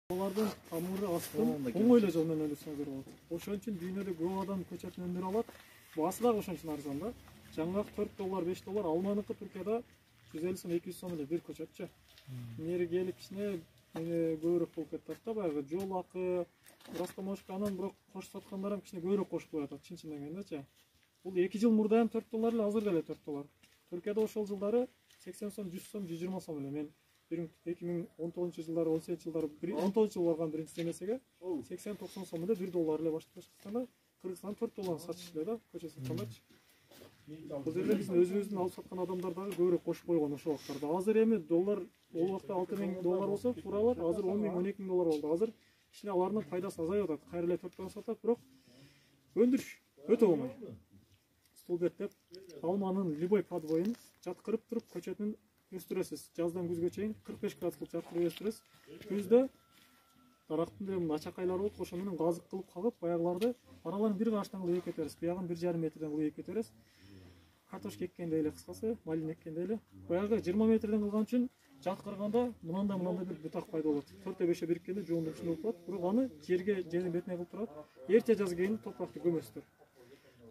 Алардын тамыры астын оңойло жол менен өндүрсөңүздөр болот. Ошон үчүн дүйнөдө көп адам көчөтүн өндүрө алат. Баасы дагы ошон үчүн арзан да. Жаңгак $4, $5, алманыкы Түркияда 150 сом, 200 сом эле бир көчөтчү. Мери келип кичине көбүрөөк болуп кетет да, баягы жол акы, растаможканын бирок кош саткандар ham кичине көбүрөөк кошуп коюп атат, чын дегендечи. Бул 2 жыл мурда ham $4 эле, азыр деле $4. Түркияда ошол жылдары 80 сом, 100 сом, 120 сом эле. Мен 2019 жылдары, 18 жылдары, 19 жыл барган биринчи демесеге 80-90 сом эле $1 эле башташканда, Кыргызстан $4 сатышты эле да, көчө саткандарчы. Бул жерде биздин өзүбүздүн алып саткан адамдар дагы көбүрөөк кошуп койгон ошол убактарда. Азыр эми доллар ол убакта $6.000 болсо, фуралат азыр $10.000, $12.000 болду. Азыр кичине алардын пайдасы азайып атат. Кайра эле $4 сатат, бирок өндүрүш өтө оңой. Столбеттеп, алманын любой подвоюн жаткырып туруп көчөтүн өстүрөсүз. Жаздан күзгө чейин 45 градустук жаткырып өстүрөсүз. Күздө дарактын деле начакайлары болуп, ошо менен газык кылып калып, баягыларды араларын бир караштан кылып кетебиз. Буягын 1,5 метрден кылып кетебиз. Картошка эккенде эле, кыскасы, малин эккенде эле. Баягы 20 метрден кылган үчүн жаткырганда мындай бир бутак пайда болот. 4-5 бириккенде жуундун ичинде болуп калат. Бирок аны жердин бетине кылып турат. Эрте жаз кийин топуракты көмөсүздөр.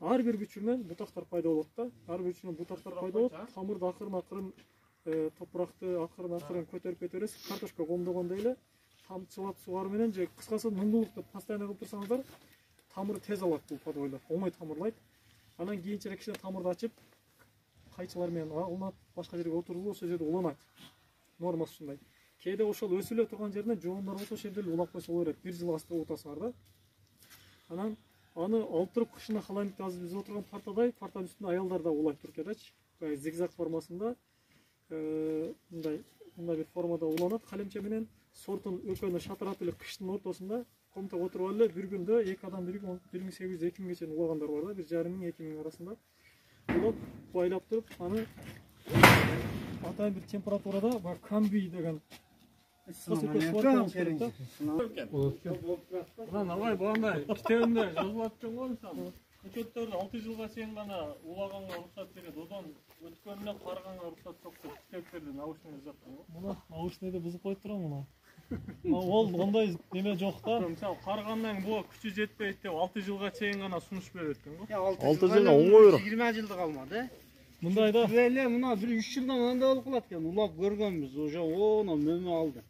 Ар бир бүчүрүнөн бутактар пайда болот да. Ар бир бүчүрүнөн бутактар пайда болот. Тамырды акырын топуракты акырын көтөрүп картошка комдогондой эле тамчылап сугаруу менен же кыскасы нундуулукту постоянно кылып турсаңыздар, тамыры тез алат бул подвойлор. Оңой тамырлайт. Анан кийинчерээк кичине тамырды ачып, кайчылар менен уланат, башка жерге отурулуп, ошол жерде уланат. Нормасы ушундай. Кээде ошол өсүлө турган жеринен жоондар болсо, ошол жерде улап койсо боло берет. 1 жыл астыга утасыңар да. Анан аны алып туруп кышына холодильникте азыр биз отурган партадай, партанын үстүндө аялдар да улайт Түркиядачы. Зигзаг формасында мындай бир формада уланат калемче менен, сортун экөөнү шатырап эле кыштын ортосунда комтого отуруп эле бир күндө 2 адам 1800-2000 чейин улагандар бар да, 1500-2000 арасында. Улап байлап туруп, аны атайын бир температурада, баягы камбий деген Албай багандай китебинде жазылып аткан го мисалы. Көчөттөрдү 6 жылга чейин гана улаганга уруксат берет. Одан өткөнүнө карганга уруксат жок деп китептерде научный жазаткан го. Муну научныйды бузуп коюп турам муну. Ол ондой неме жок да. Мисалы каргандан бул күчү жетпейт деп 6 жылга чейин гана сунуш берет экен го. 6 жылга оңойроо. 20 жылдык алмады. Мындай да. Эле мына 1-3 жылдан анда болуп калат экен. Улап көргөнбүз, уже оны мөмө алды.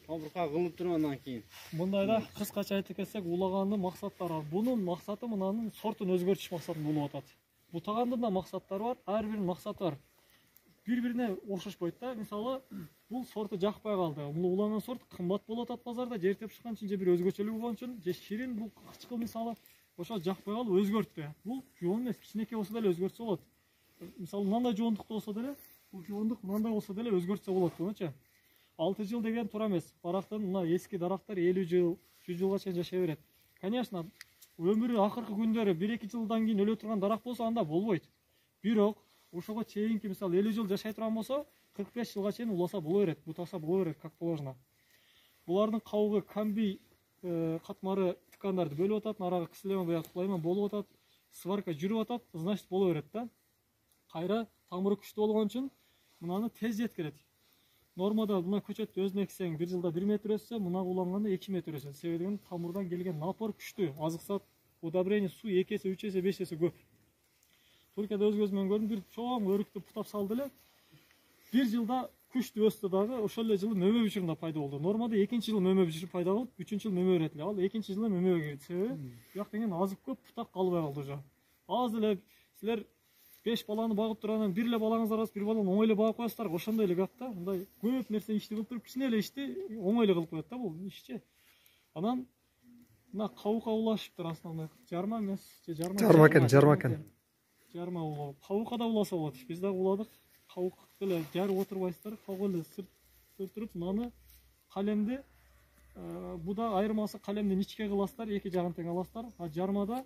Табырка кылып тургандан кийин. Мындай да, кыскача айтып кетсек, улагандын максаттары. Бунун максаты мынанын сортун өзгөртүш максатын болуп атат. Бутагандын да максаттары бар, ар биринин максаты бар. Бири-бирине окшошпойт да. Мисалы, бул сорту жакпай калды. Бул уланган сорт кымбат болуп атат базарда, жертеп чыккан үчүн же бир өзгөчөлүгү болгон үчүн, же ширин бул кычкыл мисалы, ошо жакпай калып өзгөрттү. Бул жоон эмес, кичинекей болсо деле өзгөртсө болот. Мисалы, мындай жоондукта болсо деле, бул жоондук мындай болсо деле өзгөртсө болот дегенчи. 6 жыл деген туура эмес. Барактын мына эски дарактар 50 жыл, 100 жылга чейин жашай берет. Конечно, өмүрү акыркы күндөрү 1-2 жылдан кийин өлө турган дарак болсо анда болбойт. Бирок ошого чейинки мисалы 50 жыл жашай турган болсо 45 жылга чейин уласа боло берет, бутаса боло берет, как положено. Булардын кабыгы камбий катмары ткандарды бөлүп атат, арага киселеме баягы кулайма болуп атат, сварка жүрүп атат, значит боло берет да. Кайра тамыры күчтүү болгон үчүн мынаны тез жеткирет. Нормада мына көчөттү өзүнө эксең 1 жылда 1 метр өссө, мына уланганда 2 метр өсөт. Себеби тамырдан келген напор күчтүү. Азык-сат, удобрение, суу 2 эсе, 3 эсе, 5 эсе көп. Түркияда өз көзүм менен көрдүм, бир чоң өрүктү путап салды эле. 1 жылда күчтүү өстү дагы, ошол эле жылы мөмө бүчүрүндө пайда болду. Нормада 2-чи жыл мөмө бүчүрүп пайда болуп, 3-чү жыл мөмө берет эле. Ал 2-чи жылда мөмөгө кирди. Себеби бияк деген азык көп, путап калбай калды уже. Аз эле силер 5 баланы багып тургандан бир эле балаңыздар аз, бир баланы оңой эле багып коесуздар, ошондой эле гап да. Мындай көп нерсе ишти кылып туруп, кичине эле ишти оңой эле кылып коет да бул ишчи. Анан мына кабыкка улашыптыр основной. Жарма эмес, же жарма экен. Жарма улап, кабыкка да уласа болот. Биз дагы уладык. Кабык эле жарып отурбайсыздар, кабык эле сырт туруп, мынаны калемди буда айырмасы калемдин ичке кыласыздар, эки жагын тең аласыздар. А жармада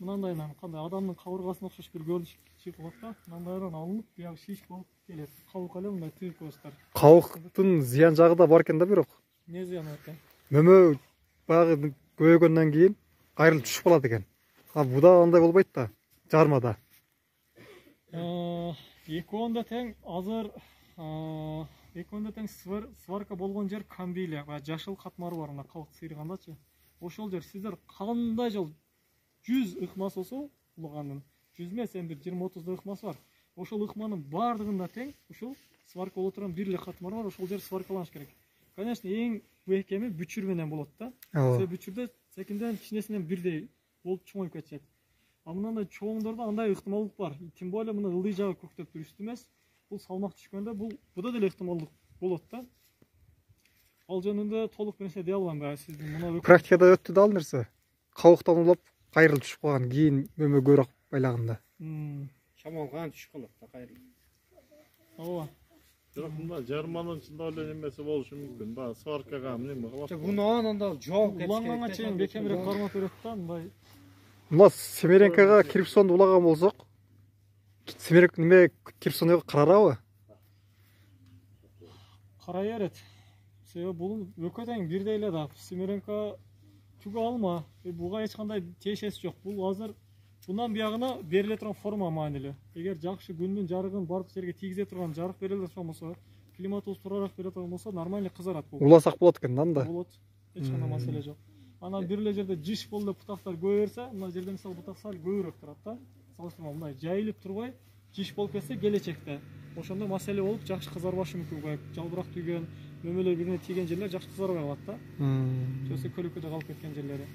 мынандайынан кандай адамдын кабыргасына окшош бир көрүнүш чыгып да, мындайдан алынып, буягы шиш болуп келет. Кабык эле мындай тыгып коесуздар. Кабыктын зыян жагы да бар экен да бирок. Не зыян бар экен? Мөмө баягы көбөйгөндөн кийин кайрылып түшүп калат экен. А буда андай болбойт да, жармада. Экөөндө тең азыр экөөндө тең сварка болгон жер камбилия, баягы жашыл катмары бар, мына калк сыйргандачы. Ошол жер сиздер кандай жол 100 ыкмасы болсо, улганын 100 эмес, эми 20-30 ыкмасы бар. Ошол ыкманын бардыгында тең ушул сварка боло турган бир эле катмар бар, ошол жер сваркаланыш керек. Конечно, эң бекеми бүчүр менен болот да. Себеби бүчүрдө секинден кичинесинен бирдей болуп чоңоюп кетет. А мындай чоңдордо андай ыктымалдык бар. Тем более мына ылдый жагы көктөп туруп үстү эмес. Бул салмак түшкөндө буда деле ыктымалдык болот да. Ал жөнүндө толук бир нерсе дей албайм баягы сиздин мына Практикада өттү да ал нерсе. Кабыктан улап кайрылып түшүп калган, кийин мөмө көбүрөөк байлаганда. Шамал кантип түшүп калат да кайрылып. Ооба. Бирок мында 20-жылда эле немеси болушу мүмкүн. Баягы сваркага неме кылат. Буну анда жооп кетиш керек. Уланганга чейин бекемирээк кармап берет да, мындай. Мына Семеренкага Кирпсонду улаган болсок, Семеренк неме Кирпсонго карарабы? Карай берет. Себеби бул экөө тең бирдей эле да. Семеренка түгө алма. Буга эч кандай тиешеси жок. Бул азыр bundan buyagына бериле турган форма маанилүү. Эгер жакшы күндүн жарыгын бардык жерге тийгизе турган жарык бериле турган болсо, климатыбыз туурараак бере турган болсо, нормально кызарат бул. Уласак болот экен да анда. Болот. Эч кандай маселе жок. Анан бир эле жерде жиш болду бутактар көбөйө берсе, мына жерде мисалы бутак сал көбүрөөк турат да. Салыштырмалуу мындай жайылып турбай, жиш болуп кетсе келечекте ошондо маселе болуп жакшы кызарбашы мүмкүн. Жалбырак түйгөн, мөмөлөр бирине тийген жерлер жакшы кызарбай калат да. Жөсө көлөкөдө калып кеткен жерлери.